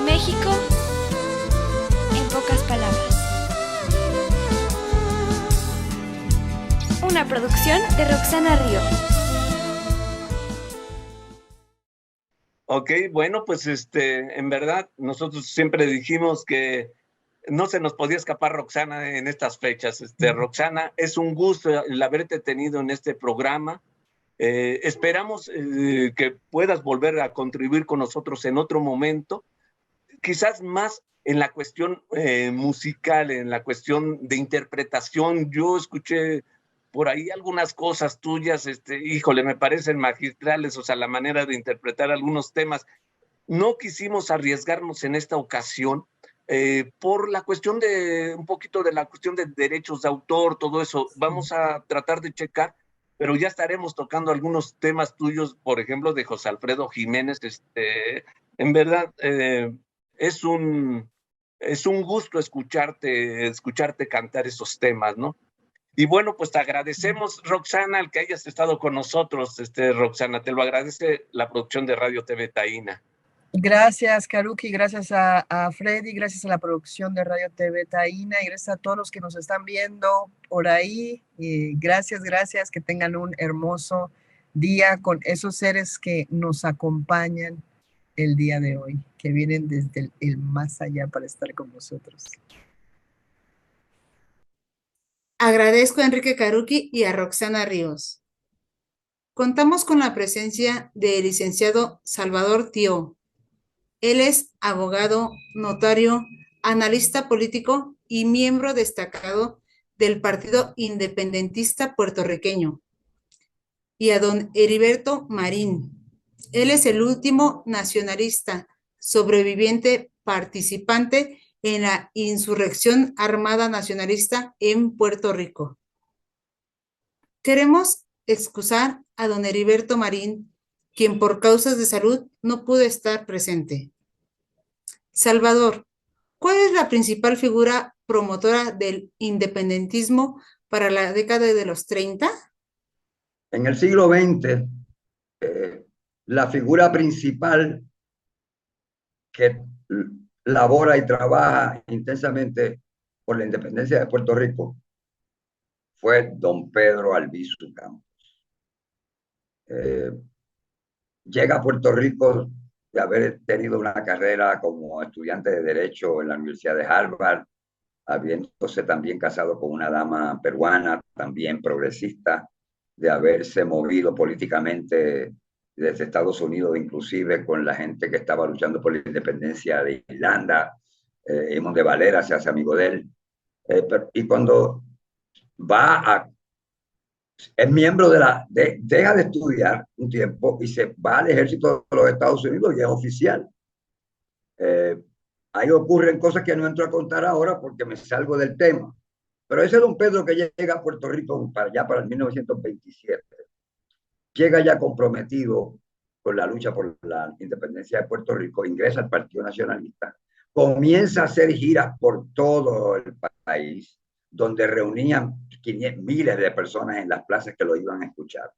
México en pocas palabras. Una producción de Roxana Río. Ok, bueno, pues en verdad, nosotros siempre dijimos que no se nos podía escapar Roxana en estas fechas. Roxana, es un gusto el haberte tenido en este programa. Esperamos que puedas volver a contribuir con nosotros en otro momento, quizás más en la cuestión musical, en la cuestión de interpretación. Yo escuché por ahí algunas cosas tuyas, híjole, me parecen magistrales, o sea, la manera de interpretar algunos temas. No quisimos arriesgarnos en esta ocasión por la cuestión de, un poquito de la cuestión de derechos de autor, todo eso. Vamos a tratar de checar, pero ya estaremos tocando algunos temas tuyos, por ejemplo, de José Alfredo Jiménez. En verdad, es un gusto escucharte cantar esos temas, ¿no? Y bueno, pues te agradecemos, Roxana, el que hayas estado con nosotros, Roxana, te lo agradece la producción de Radio TV Taína. Gracias, Karuki, gracias a Freddy, gracias a la producción de Radio TV Taína y gracias a todos los que nos están viendo por ahí. Y gracias, que tengan un hermoso día con esos seres que nos acompañan el día de hoy, que vienen desde el más allá para estar con nosotros. Agradezco a Enrique Karuki y a Roxana Ríos. Contamos con la presencia del licenciado Salvador Tió. Él es abogado, notario, analista político y miembro destacado del Partido Independentista Puertorriqueño. Y a don Heriberto Marín. Él es el último nacionalista sobreviviente participante en la insurrección armada nacionalista en Puerto Rico. Queremos excusar a don Heriberto Marín, quien por causas de salud no pudo estar presente. Salvador, ¿cuál es la principal figura promotora del independentismo para la década de los 30? En el siglo XX, la figura principal que labora y trabaja intensamente por la independencia de Puerto Rico fue don Pedro Albizu Campos. Llega a Puerto Rico de haber tenido una carrera como estudiante de Derecho en la Universidad de Harvard, habiéndose también casado con una dama peruana, también progresista, de haberse movido políticamente desde Estados Unidos, inclusive con la gente que estaba luchando por la independencia de Irlanda. Eamon de Valera se hace amigo de él. Y cuando es miembro deja de estudiar un tiempo y se va al ejército de los Estados Unidos y es oficial. Ahí ocurren cosas que no entro a contar ahora porque me salgo del tema. Pero ese don Pedro que llega a Puerto Rico para el 1927, llega ya comprometido con la lucha por la independencia de Puerto Rico, ingresa al Partido Nacionalista, comienza a hacer giras por todo el país, donde reunían miles de personas en las plazas que lo iban a escuchar,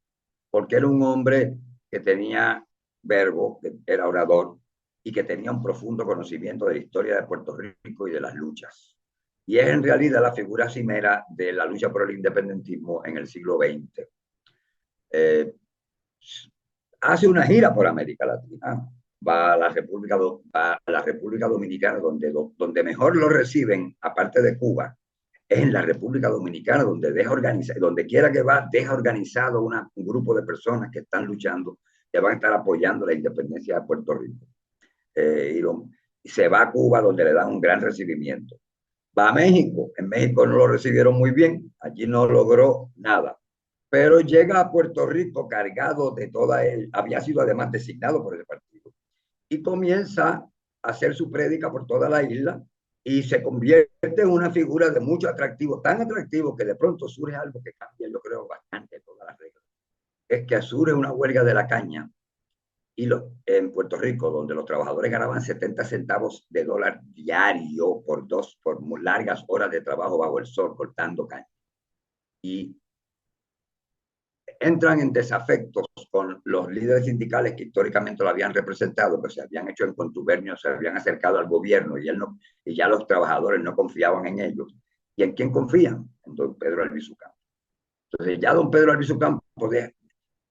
porque era un hombre que tenía verbo, que era orador y que tenía un profundo conocimiento de la historia de Puerto Rico y de las luchas. Y es en realidad la figura cimera de la lucha por el independentismo en el siglo XX. Hace una gira por América Latina, va a la República Dominicana, donde mejor lo reciben, aparte de Cuba, es en la República Dominicana, donde quiera que va, deja organizado un grupo de personas que están luchando, que van a estar apoyando la independencia de Puerto Rico. Y se va a Cuba, donde le dan un gran recibimiento. Va a México, en México no lo recibieron muy bien, allí no logró nada, pero llega a Puerto Rico cargado de toda él, había sido además designado por ese partido, y comienza a hacer su prédica por toda la isla, y se convierte en una figura de mucho atractivo, tan atractivo que de pronto surge algo que cambia, yo creo, bastante todas las reglas. Es que surge una huelga de la caña en Puerto Rico, donde los trabajadores ganaban 70 centavos de dólar diario por largas horas de trabajo bajo el sol cortando caña. Y entran en desafectos con los líderes sindicales que históricamente lo habían representado, que se habían hecho en contubernio, se habían acercado al gobierno y ya los trabajadores no confiaban en ellos. ¿Y en quién confían? En don Pedro Albizu Campos. Entonces ya don Pedro Albizu Campos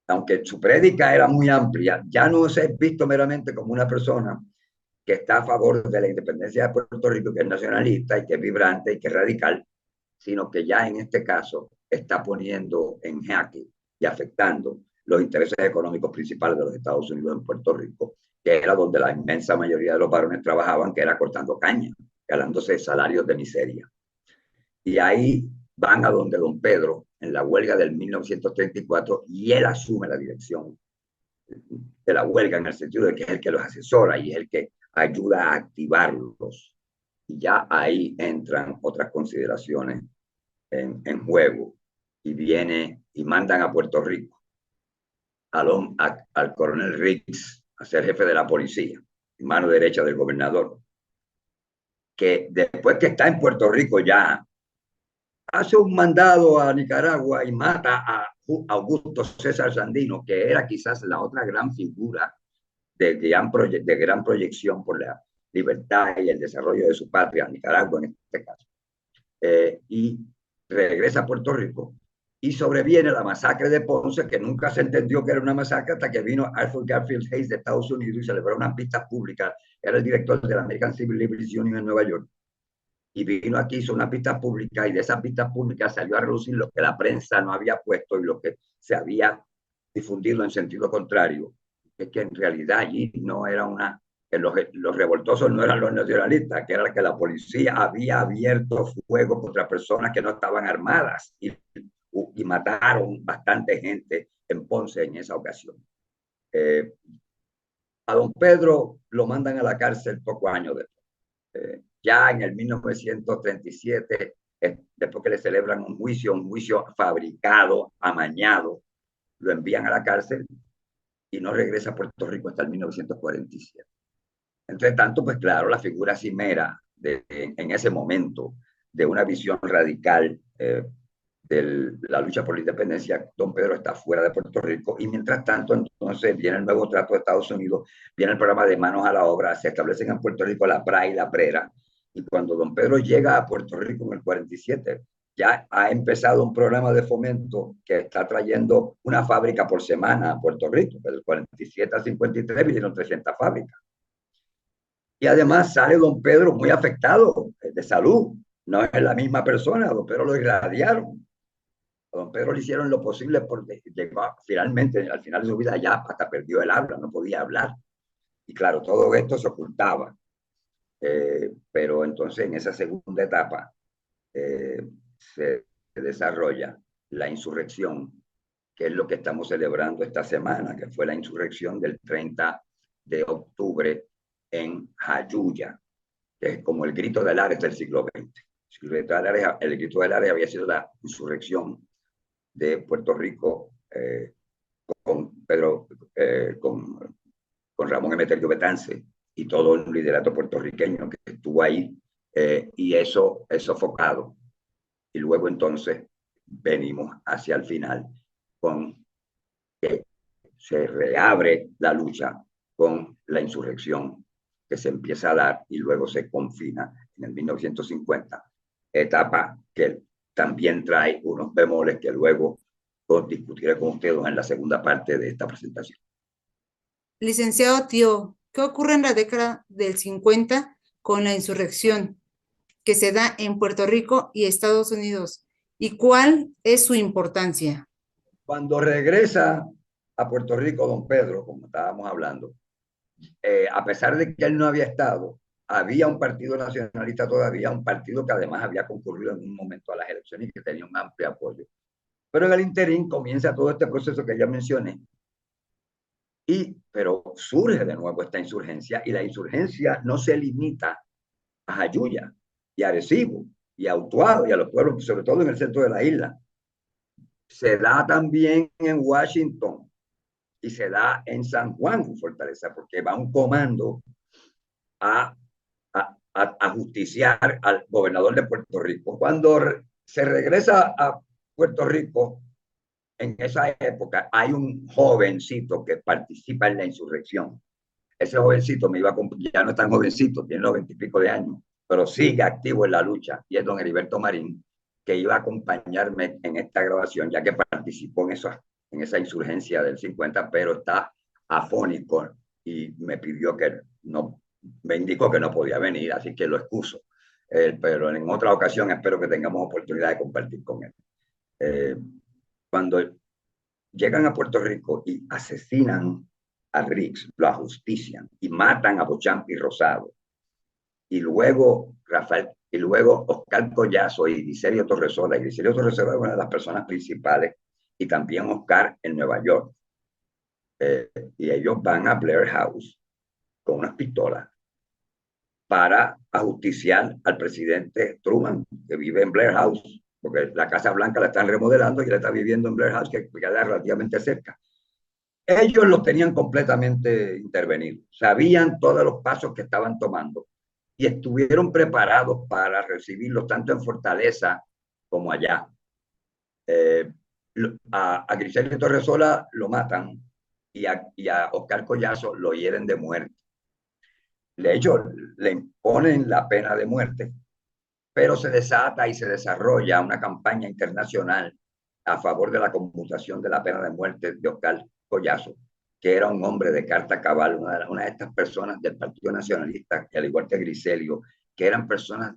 aunque su prédica era muy amplia, ya no se es visto meramente como una persona que está a favor de la independencia de Puerto Rico, que es nacionalista y que es vibrante y que es radical, sino que ya en este caso está poniendo en jaque y afectando los intereses económicos principales de los Estados Unidos en Puerto Rico, que era donde la inmensa mayoría de los varones trabajaban, que era cortando caña, ganándose salarios de miseria. Y ahí van a donde don Pedro, en la huelga del 1934, y él asume la dirección de la huelga en el sentido de que es el que los asesora y es el que ayuda a activarlos. Y ya ahí entran otras consideraciones en juego y viene y mandan a Puerto Rico al coronel Riggs a ser jefe de la policía, mano derecha del gobernador, que después que está en Puerto Rico ya hace un mandado a Nicaragua y mata a Augusto César Sandino, que era quizás la otra gran figura de gran proyección por la libertad y el desarrollo de su patria, Nicaragua en este caso. Y regresa a Puerto Rico y sobreviene la masacre de Ponce, que nunca se entendió que era una masacre hasta que vino Arthur Garfield Hayes de Estados Unidos y celebró unas pistas públicas. Era el director de la American Civil Liberties Union en Nueva York. Y vino aquí, hizo una pista pública y de esas pistas públicas salió a relucir lo que la prensa no había puesto y lo que se había difundido en sentido contrario. Es que en realidad allí no era una, que los revoltosos no eran los nacionalistas, que era que la policía había abierto fuego contra personas que no estaban armadas y mataron bastante gente en Ponce en esa ocasión. A don Pedro lo mandan a la cárcel pocos años después. Ya en el 1937, después que le celebran un juicio fabricado, amañado, lo envían a la cárcel y no regresa a Puerto Rico hasta el 1947. Entre tanto, pues claro, la figura cimera en ese momento de una visión radical de la lucha por la independencia, don Pedro está fuera de Puerto Rico y mientras tanto entonces viene el nuevo trato de Estados Unidos, viene el programa de Manos a la Obra, se establecen en Puerto Rico la PRA y la PRERA y cuando don Pedro llega a Puerto Rico en el 47 ya ha empezado un programa de fomento que está trayendo una fábrica por semana a Puerto Rico, del 47 al 53 vinieron 300 fábricas. Y además sale don Pedro muy afectado de salud, no es la misma persona, a don Pedro lo irradiaron. A don Pedro le hicieron lo posible porque llegó finalmente, al final de su vida ya hasta perdió el habla, no podía hablar. Y claro, todo esto se ocultaba. Pero entonces en esa segunda etapa se desarrolla la insurrección, que es lo que estamos celebrando esta semana, que fue la insurrección del 30 de octubre en Jayuya, que es como el grito del Ares del siglo XX. El grito del Ares había sido la insurrección de Puerto Rico con Ramón Emeterio Betance y todo el liderato puertorriqueño que estuvo ahí, y eso es sofocado. Y luego entonces venimos hacia el final con que se reabre la lucha con la insurrección que se empieza a dar y luego se confina en el 1950, etapa que también trae unos bemoles que luego discutiré con ustedes en la segunda parte de esta presentación. Licenciado Tío, ¿qué ocurre en la década del 50 con la insurrección que se da en Puerto Rico y Estados Unidos? ¿Y cuál es su importancia? Cuando regresa a Puerto Rico don Pedro, como estábamos hablando, a pesar de que él no había estado, había un partido nacionalista todavía, un partido que además había concurrido en un momento a las elecciones y que tenía un amplio apoyo. Pero en el interín comienza todo este proceso que ya mencioné, pero surge de nuevo esta insurgencia, y la insurgencia no se limita a Jayuya y a Arecibo y a Utuado y a los pueblos, sobre todo en el centro de la isla. Se da también en Washington y se da en San Juan, Fortaleza, porque va un comando a justiciar al gobernador de Puerto Rico. Cuando se regresa a Puerto Rico, en esa época hay un jovencito que participa en la insurrección. Ese jovencito ya no es tan jovencito, tiene 90 y pico de años, pero sigue activo en la lucha, y es don Heriberto Marín, que iba a acompañarme en esta grabación, ya que participó en en esa insurgencia del 50, pero está afónico y me pidió que no, me indicó que no podía venir, así que lo excuso. Pero en otra ocasión espero que tengamos oportunidad de compartir con él. Cuando llegan a Puerto Rico y asesinan a Riggs, lo ajustician y matan a Beauchamp y Rosado, y luego Oscar Collazo y Griselio Torresola. Y Griselio Torresola es una de las personas principales, y también Oscar en Nueva York. Y ellos van a Blair House con unas pistolas para ajusticiar al presidente Truman, que vive en Blair House, porque la Casa Blanca la están remodelando y él está viviendo en Blair House, que queda relativamente cerca. Ellos lo tenían completamente intervenido, sabían todos los pasos que estaban tomando y estuvieron preparados para recibirlos tanto en Fortaleza como allá. A Griselio Torresola lo matan y a Oscar Collazo lo hieren de muerte. De hecho, le imponen la pena de muerte, pero se desata y se desarrolla una campaña internacional a favor de la conmutación de la pena de muerte de Oscar Collazo, que era un hombre de carta cabal, una de estas personas del Partido Nacionalista, que al igual que Griselio, que eran personas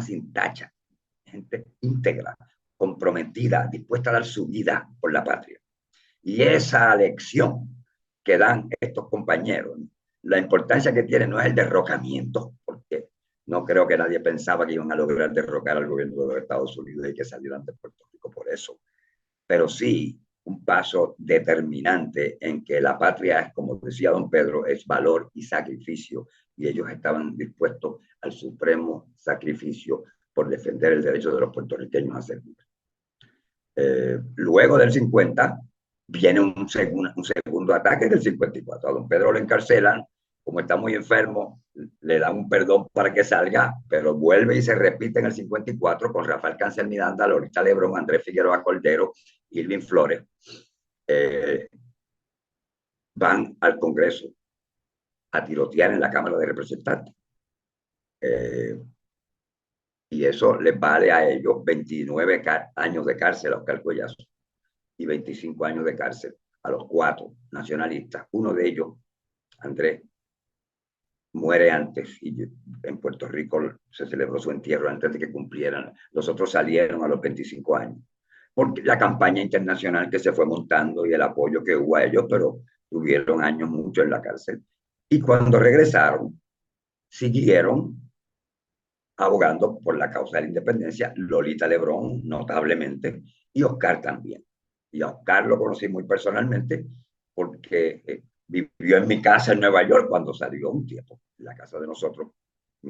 sin tacha, gente íntegra, comprometida, dispuesta a dar su vida por la patria. Y esa lección que dan estos compañeros, la importancia que tiene no es el derrocamiento, porque no creo que nadie pensaba que iban a lograr derrocar al gobierno de los Estados Unidos y que salieran de Puerto Rico por eso, pero sí un paso determinante en que la patria es, como decía don Pedro, es valor y sacrificio, y ellos estaban dispuestos al supremo sacrificio por defender el derecho de los puertorriqueños a ser libres. Luego del 50 viene un segundo ataque del 54. A don Pedro lo encarcelan, como está muy enfermo, le dan un perdón para que salga, pero vuelve y se repite en el 54 con Rafael Cáncer Miranda, Lolita Lebrón, Andrés Figueroa Cordero, Irving Flores. Van al Congreso a tirotear en la Cámara de Representantes. Y eso les vale a ellos 29 años de cárcel a Oscar Collazo y 25 años de cárcel a los 4 nacionalistas. Uno de ellos, Andrés, muere antes y en Puerto Rico se celebró su entierro antes de que cumplieran. Los otros salieron a los 25 años. Porque la campaña internacional que se fue montando y el apoyo que hubo a ellos, pero tuvieron años mucho en la cárcel. Y cuando regresaron, siguieron abogando por la causa de la independencia, Lolita Lebrón notablemente, y Oscar también. Y a Oscar lo conocí muy personalmente porque vivió en mi casa en Nueva York cuando salió un tiempo, en la casa de nosotros,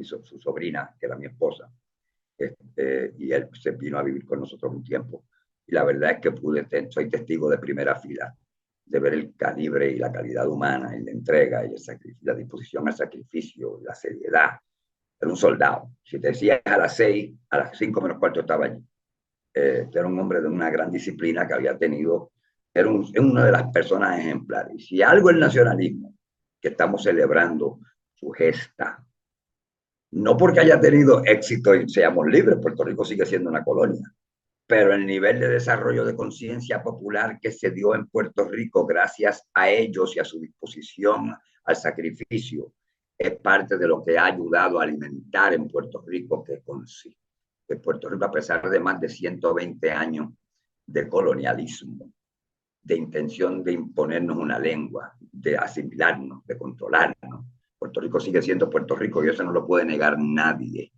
su sobrina, que era mi esposa, y él se vino a vivir con nosotros un tiempo. Y la verdad es que soy testigo de primera fila de ver el calibre y la calidad humana y la entrega y el sacrificio, la disposición al sacrificio, la seriedad. Era un soldado. Si te decías a las 6, a las 5 menos cuarto estaba allí. Era un hombre de una gran disciplina que había tenido. Era una de las personas ejemplares. Y si algo el nacionalismo, que estamos celebrando su gesta, no porque haya tenido éxito y seamos libres, Puerto Rico sigue siendo una colonia, pero el nivel de desarrollo de conciencia popular que se dio en Puerto Rico gracias a ellos y a su disposición al sacrificio es parte de lo que ha ayudado a alimentar en Puerto Rico que Puerto Rico, a pesar de más de 120 años de colonialismo, de intención de imponernos una lengua, de asimilarnos, de controlarnos, Puerto Rico sigue siendo Puerto Rico y eso no lo puede negar nadie.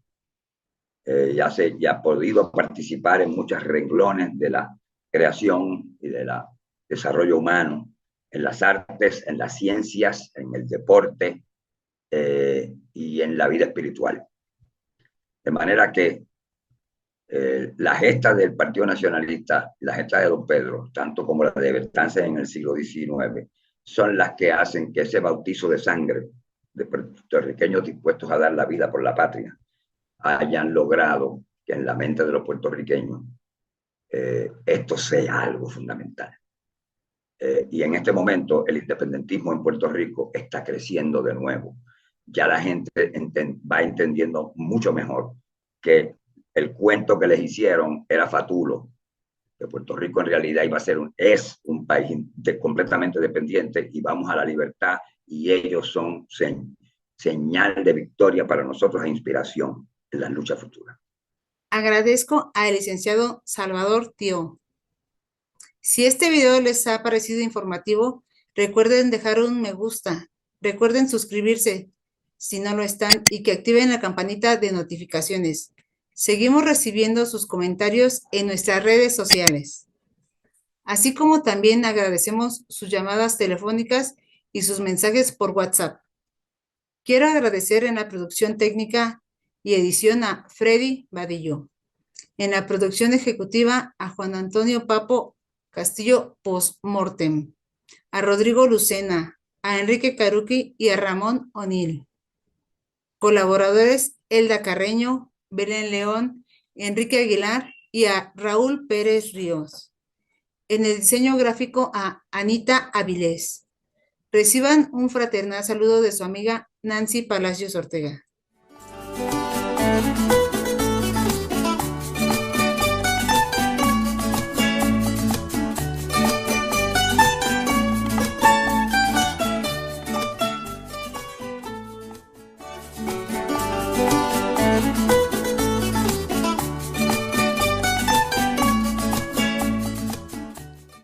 Ya ha podido participar en muchos renglones de la creación y del desarrollo humano, en las artes, en las ciencias, en el deporte y en la vida espiritual. De manera que la gesta del Partido Nacionalista, la gesta de don Pedro, tanto como la de Bertance en el siglo XIX, son las que hacen que ese bautizo de sangre de puertorriqueños dispuestos a dar la vida por la patria hayan logrado que en la mente de los puertorriqueños esto sea algo fundamental. Y en este momento el independentismo en Puerto Rico está creciendo de nuevo. Ya la gente va entendiendo mucho mejor que el cuento que les hicieron era fatulo, que Puerto Rico en realidad iba a ser es un país completamente dependiente y vamos a la libertad, y ellos son señal de victoria para nosotros e inspiración en la lucha futura. Agradezco al licenciado Salvador Tío. Si este video les ha parecido informativo, recuerden dejar un me gusta, recuerden suscribirse si no lo están y que activen la campanita de notificaciones. Seguimos recibiendo sus comentarios en nuestras redes sociales, así como también agradecemos sus llamadas telefónicas y sus mensajes por WhatsApp. Quiero agradecer en la producción técnica y edición a Freddy Vadillo. En la producción ejecutiva a Juan Antonio Papo Castillo Postmortem, a Rodrigo Lucena, a Enrique Caruqui y a Ramón O'Neill. Colaboradores Elda Carreño, Belén León, Enrique Aguilar y a Raúl Pérez Ríos. En el diseño gráfico a Anita Avilés. Reciban un fraternal saludo de su amiga Nancy Palacios Ortega.